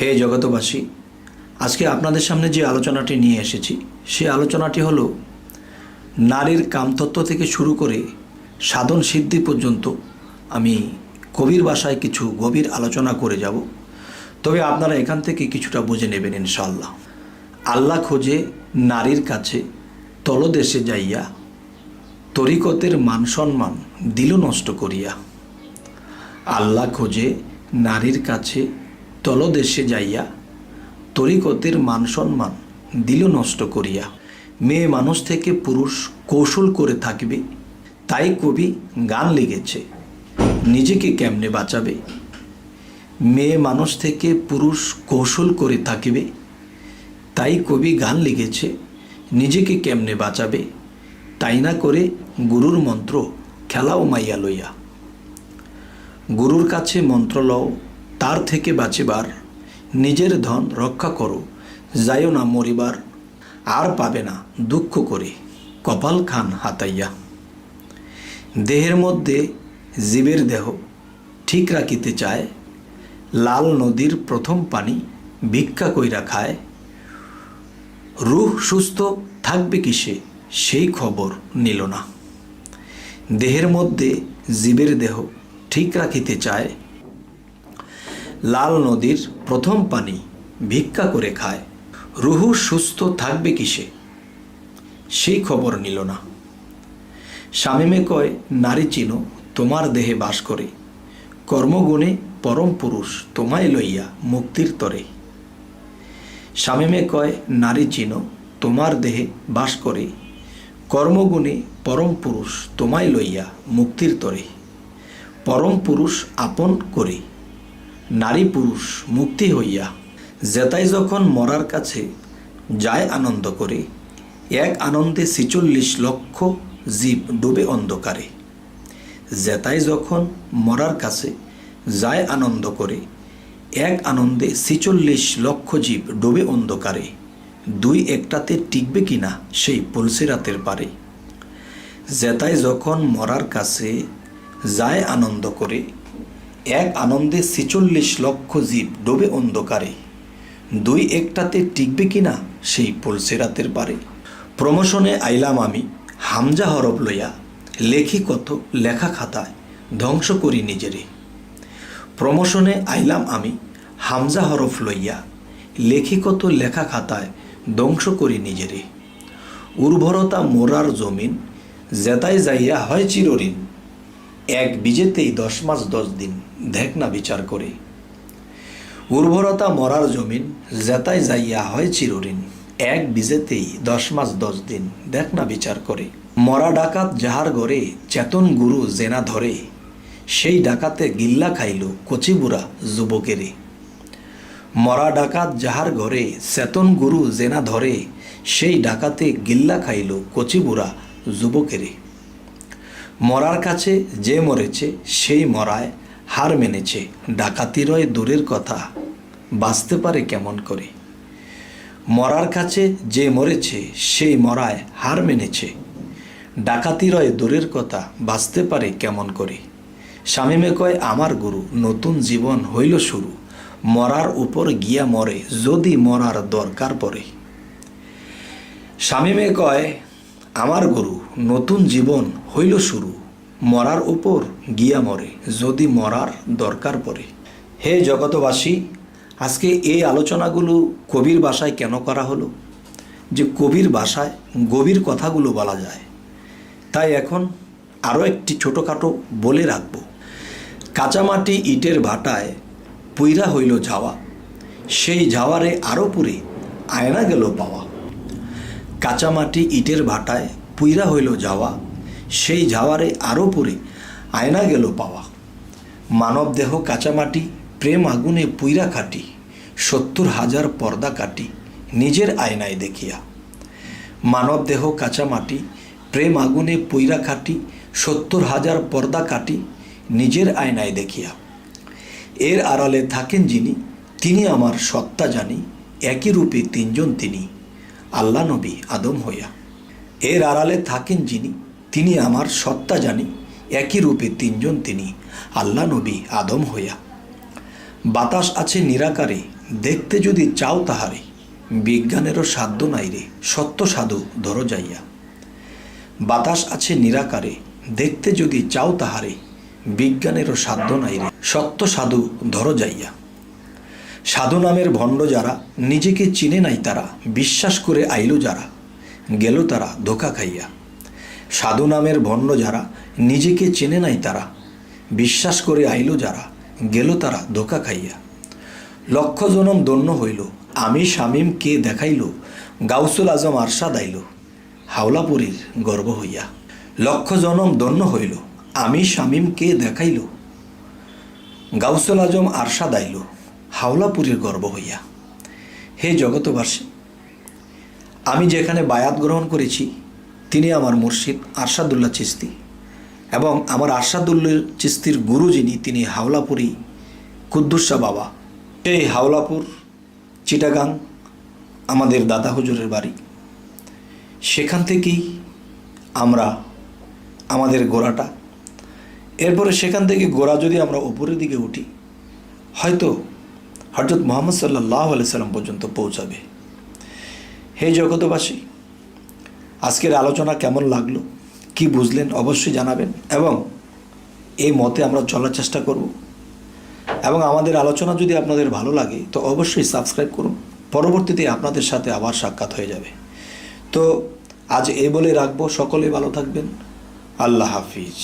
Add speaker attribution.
Speaker 1: হে জগতবাসী, আজকে আপনাদের সামনে যে আলোচনাটি নিয়ে এসেছি সেই আলোচনাটি হলো নারীর কামতত্ত্ব থেকে শুরু করে সাধন সিদ্ধি পর্যন্ত আমি কবির ভাষায় কিছু গভীর আলোচনা করে যাব। তবে আপনারা এখান থেকে কিছুটা বুঝে নেবেন ইনশাআল্লাহ। আল্লাহ খোঁজে নারীর কাছে তলদেশে যাইয়া, তরিকতের মান সম্মান দিল নষ্ট করিয়া। আল্লাহ খোঁজে নারীর কাছে তলদেশে যাইয়া, তরিকতের মান সম্মান দিল নষ্ট করিয়া। মেয়ে মানুষ থেকে পুরুষ কৌশল করে থাকবে, তাই কবি গান লিখেছে নিজেকে কেমনে বাঁচাবে। মেয়ে মানুষ থেকে পুরুষ কৌশল করে থাকবে, তাই কবি গান লিখেছে নিজেকে কেমনে বাঁচাবে। তাই না করে গুরুর মন্ত্র খেলাও মাইয়া লইয়া। গুরুর কাছে মন্ত্র লও, তার থেকে বাঁচিবার, নিজের ধন রক্ষা করো, যাইও না মরিবার। আর পাবে না দুঃখ করে কপাল খান হাতাইয়া। দেহের মধ্যে জীবের দেহ ঠিক রাখিতে চায়, লাল নদীর প্রথম পানি ভিক্ষা কইরা খায়। রূহ সুস্থ থাকবে কিসে, সেই খবর নিল না। দেহের মধ্যে জীবের দেহ ঠিক রাখিতে চায়, লাল নদীর প্রথম পানি ভিক্ষা করে খায়। রুহু সুস্থ থাকবে কিসে, সেই খবর নিল না। শামীমে কয় নারী চিনো তোমার দেহে বাস করে, কর্মগুণে পরম পুরুষ তোমায় লইয়া মুক্তির তরে। শামীমে কয় নারী চিনো তোমার দেহে বাস করে, কর্মগুণে পরম পুরুষ তোমায় লইয়া মুক্তির তরে। পরম পুরুষ আপন করে নারী পুরুষ মুক্তি হইয়া। জেতাই যখন মরার কাছে যায় আনন্দ করে, এক আনন্দে ৪৬ লক্ষ জীব ডুবে অন্ধকারে। জেতাই যখন মরার কাছে যায় আনন্দ করে, এক আনন্দে ৪৬ লক্ষ জীব ডুবে অন্ধকারে। দুই একটাতে টিকবে কিনা সেই পুলসিরাতের পারে। জেতাই যখন মরার কাছে যায় আনন্দ করে, এক আনন্দে ৪৬ লক্ষ জীব ডুবে অন্ধকারে। দুই একটাতে টিকবে কিনা সেই পুলসিরাতের পারে। প্রমোশনে আইলাম আমি হামজা হরফ লইয়া, লেখি কত লেখা খাতায় ধ্বংস করি নিজেরে। প্রমোশনে আইলাম আমি হামজা হরফ লইয়া, লেখি কত লেখা খাতায় ধ্বংস করি নিজেরে। উর্বরতা মোরার জমিন, জেতাই যাইয়া হয় চিরঋণ। এক বীজেতেই ১০ মাস ১০ দিন, দেখ না বিচার করে। উর্বরতা মরার জমিন, জেতাই যাইয়া হয় চিরঋণ। এক বীজেতেই ১০ মাস ১০ দিন, দেখ না বিচার করে। মরা ডাকাত যাহার ঘরে চেতন গুরু জেনা ধরে, সেই ডাকাতে গিল্লা খাইল কচিবুড়া যুবকেরে। মরা ডাকাত যাহার ঘরে চেতন গুরু জেনা ধরে, সেই ডাকাতে গিল্লা খাইল কচিবুড়া যুবকেরে। মরার কাছে যে মরেছে সেই মরায় হার মেনেছে, ডাকাতি রয় দূরের কথা বাঁচতে পারে কেমন করে। মরার কাছে যে মরেছে সেই মরায় হার মেনেছে, ডাকাতি রয় দূরের কথা বাঁচতে পারে কেমন করে। শামীমে কয় আমার গুরু নতুন জীবন হইল শুরু, মরার উপর গিয়া মরে যদি মরার দরকার পড়ে। শামীমে কয় আমার গুরু নতুন জীবন হইল শুরু, মরার উপর গিয়া মরে যদি মরার দরকার পড়ে। হে জগতবাসী, আজকে এই আলোচনাগুলো কবির ভাষায় কেন করা হলো? যে কবির ভাষায় গভীর কথাগুলো বলা যায়, তাই এখন আরও একটি ছোটোখাটো বলে রাখব। কাঁচামাটি ইটের ভাটায় পুইরা হইল ঝাওয়া, সেই ঝাওয়ারে আরও পুরে আয়না গেল পাওয়া। কাঁচামাটি ইটের ভাটায় পুইরা হইল ঝাওয়া, সেই ঝাওয়ারে আরও পুরে আয়না গেল পাওয়া। মানব দেহ কাঁচামাটি, প্রেম আগুনে পুইরা খাটি, ৭০,০০০ পর্দা কাটি নিজের আয়নায় দেখিয়া। মানব দেহ কাঁচামাটি, প্রেম আগুনে পুইরা খাটি, ৭০,০০০ পর্দা কাটি নিজের আয়নায় দেখিয়া। এর আড়ালে থাকেন যিনি, তিনি আমার সত্তা জানি, একই রূপে তিনজন তিনি, আল্লাহ নবী আদম হইয়া। এর আড়ালে থাকেন যিনি, তিনি আমার সত্তা জানি, একই রূপে তিনজন তিনি, আল্লাহ নবী আদম হইয়া। বাতাস আছে নিরাকারে, দেখতে যদি চাও তাহারে, বিজ্ঞানেরও সাধ্য নাই রে, সত্য সাধু ধরো যাইয়া। বাতাস আছে নিরাকারে, দেখতে যদি চাও তাহারে, বিজ্ঞানেরও সাধ্য নাই রে, সত্য সাধু ধরো যাইয়া। সাধু নামের ভণ্ড যারা, নিজেকে চিনে নাই তারা, বিশ্বাস করে আইল যারা, গেল তারা ধোকা খাইয়া। সাধু নামের ভণ্ড যারা, নিজেকে চেনে নাই তারা, বিশ্বাস করে আইল যারা, গেল তারা ধোকা খাইয়া। লক্ষ জনম দন্য হইল, আমি শামীম কে দেখাইল, গাউসুল আজম আরশাদ আইল, হাওলাপুরীর গর্ব হইয়া। লক্ষ জনম দন্য হইল, আমি শামীম কে দেখাইল, গাউসুল আজম আরশাদ আইল, হাওলাপুরীর গর্ব হইয়া। হে জগতবাসী, আমি যেখানে বায়াত গ্রহণ করেছি তিনি আমার মুর্শিদ আরশাদুল্লাহ চিস্তি, এবং আমার আরশাদুল্লাহ চিস্তির গুরু যিনি তিনি হাওলাপুরী কুদ্দুস শাহ বাবা। এই হাওলাপুর চিটাগাং আমাদের দাদা হুজুরের বাড়ি। সেখান থেকেই আমরা আমাদের গোড়াটা, এরপরে সেখান থেকে গোড়া যদি আমরা উপরের দিকে উঠি হয়তো হযরত মুহাম্মদ সাল্লাল্লাহু আলাইহি সাল্লাম পর্যন্ত পৌঁছাবে। হে জগতবাসী, আজকের আলোচনা কেমন লাগলো, কি বুঝলেন অবশ্যই জানাবেন, এবং এই মতে আমরা চলার চেষ্টা করব। এবং আমাদের আলোচনা যদি আপনাদের ভালো লাগে তো অবশ্যই সাবস্ক্রাইব করুন, পরবর্তীতে আপনাদের সাথে আবার সাক্ষাৎ হয়ে যাবে। তো আজ এই বলে রাখবো, সকলে ভালো থাকবেন। আল্লাহ হাফিজ।